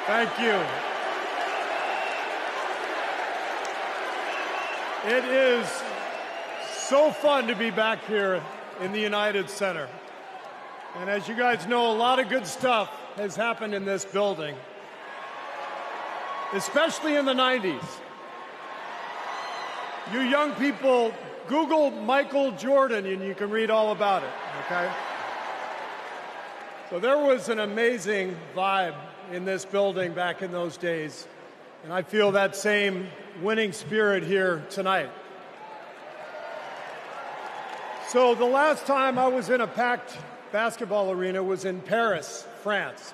Thank you. It is so fun to be back here in the United Center. And as you guys know, a lot of good stuff has happened in this building, especially in the 90s. You young people, Google Michael Jordan and you can read all about it, okay? So there was an amazing vibe in this building back in those days, and I feel that same winning spirit here tonight. So the last time I was in a packed basketball arena was in Paris, France.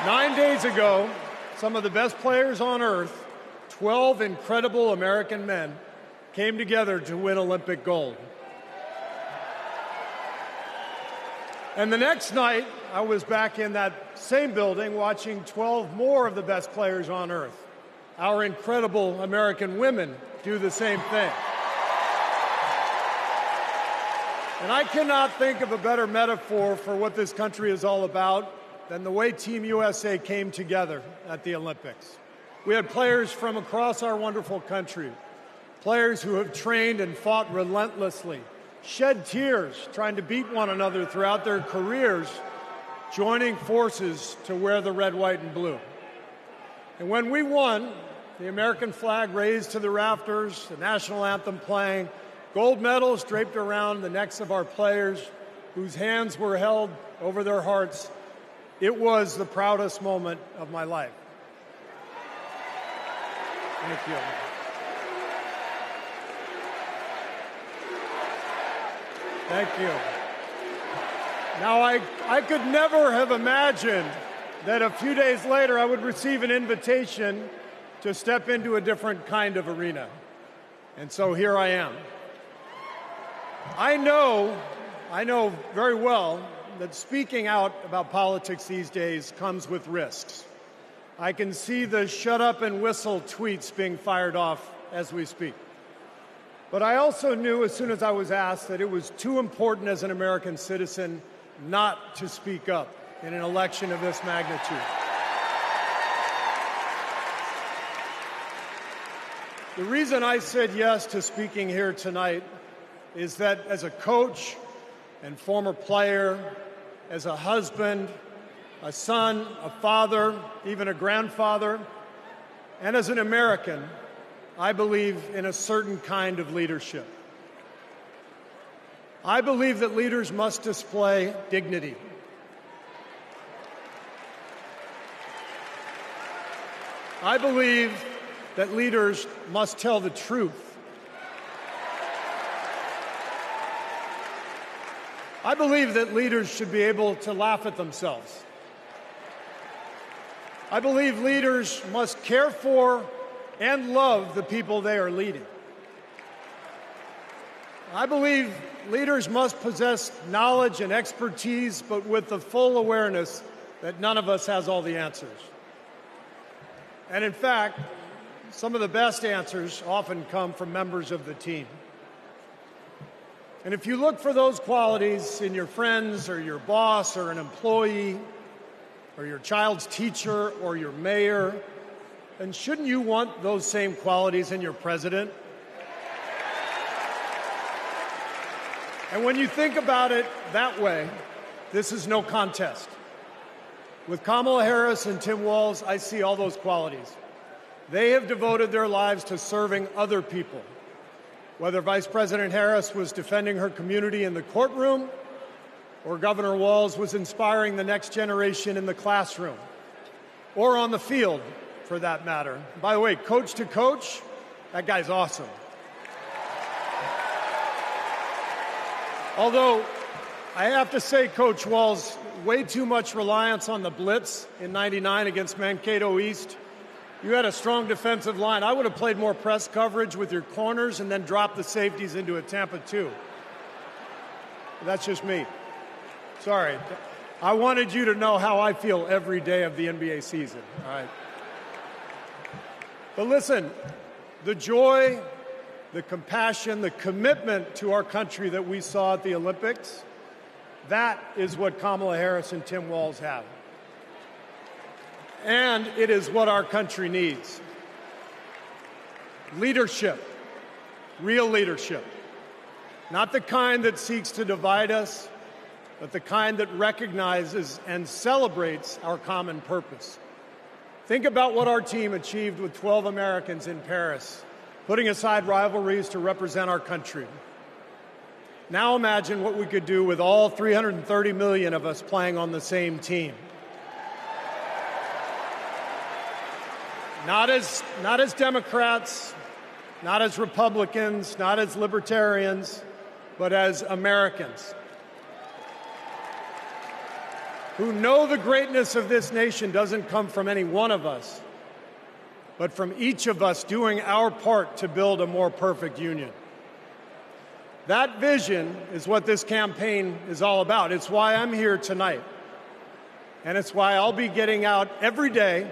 9 days ago, some of the best players on earth, 12 incredible American men, came together to win Olympic gold. And the next night, I was back in that same building watching 12 more of the best players on earth. Our incredible American women do the same thing. And I cannot think of a better metaphor for what this country is all about than the way Team USA came together at the Olympics. We had players from across our wonderful country, players who have trained and fought relentlessly, shed tears trying to beat one another throughout their careers, joining forces to wear the red, white, and blue. And when we won, the American flag raised to the rafters, the national anthem playing, gold medals draped around the necks of our players, whose hands were held over their hearts. It was the proudest moment of my life. Thank you. Thank you. Now, I could never have imagined that a few days later I would receive an invitation to step into a different kind of arena. And so here I am. I know very well that speaking out about politics these days comes with risks. I can see the shut up and whistle tweets being fired off as we speak. But I also knew as soon as I was asked that it was too important as an American citizen not to speak up in an election of this magnitude. The reason I said yes to speaking here tonight is that as a coach and former player, as a husband, a son, a father, even a grandfather, and as an American, I believe in a certain kind of leadership. I believe that leaders must display dignity. I believe that leaders must tell the truth. I believe that leaders should be able to laugh at themselves. I believe leaders must care for and love the people they are leading. I believe leaders must possess knowledge and expertise, but with the full awareness that none of us has all the answers. And in fact, some of the best answers often come from members of the team. And if you look for those qualities in your friends or your boss or an employee or your child's teacher or your mayor, then shouldn't you want those same qualities in your president? And when you think about it that way, this is no contest. With Kamala Harris and Tim Walz, I see all those qualities. They have devoted their lives to serving other people. Whether Vice President Harris was defending her community in the courtroom, or Governor Walz was inspiring the next generation in the classroom, or on the field, for that matter. By the way, coach to coach, that guy's awesome. Although, I have to say, Coach Walz, way too much reliance on the blitz in '99 against Mankato East. You had a strong defensive line. I would have played more press coverage with your corners and then dropped the safeties into a Tampa 2. That's just me. Sorry. I wanted you to know how I feel every day of the NBA season. All right. But listen, the joy, the compassion, the commitment to our country that we saw at the Olympics, that is what Kamala Harris and Tim Walz have. And it is what our country needs. Leadership, real leadership. Not the kind that seeks to divide us, but the kind that recognizes and celebrates our common purpose. Think about what our team achieved with 12 Americans in Paris, putting aside rivalries to represent our country. Now imagine what we could do with all 330 million of us playing on the same team. Not as Democrats, not as Republicans, not as libertarians, but as Americans who know the greatness of this nation doesn't come from any one of us, but from each of us doing our part to build a more perfect union. That vision is what this campaign is all about. It's why I'm here tonight. And it's why I'll be getting out every day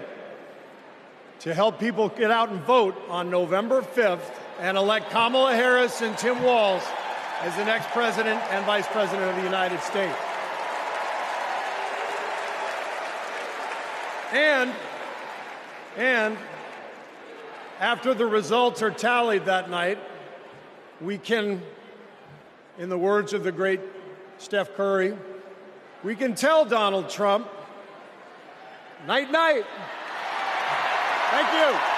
to help people get out and vote on November 5th and elect Kamala Harris and Tim Walz as the next president and vice president of the United States. And after the results are tallied that night, we can, in the words of the great Steph Curry, we can tell Donald Trump, night, night. Thank you.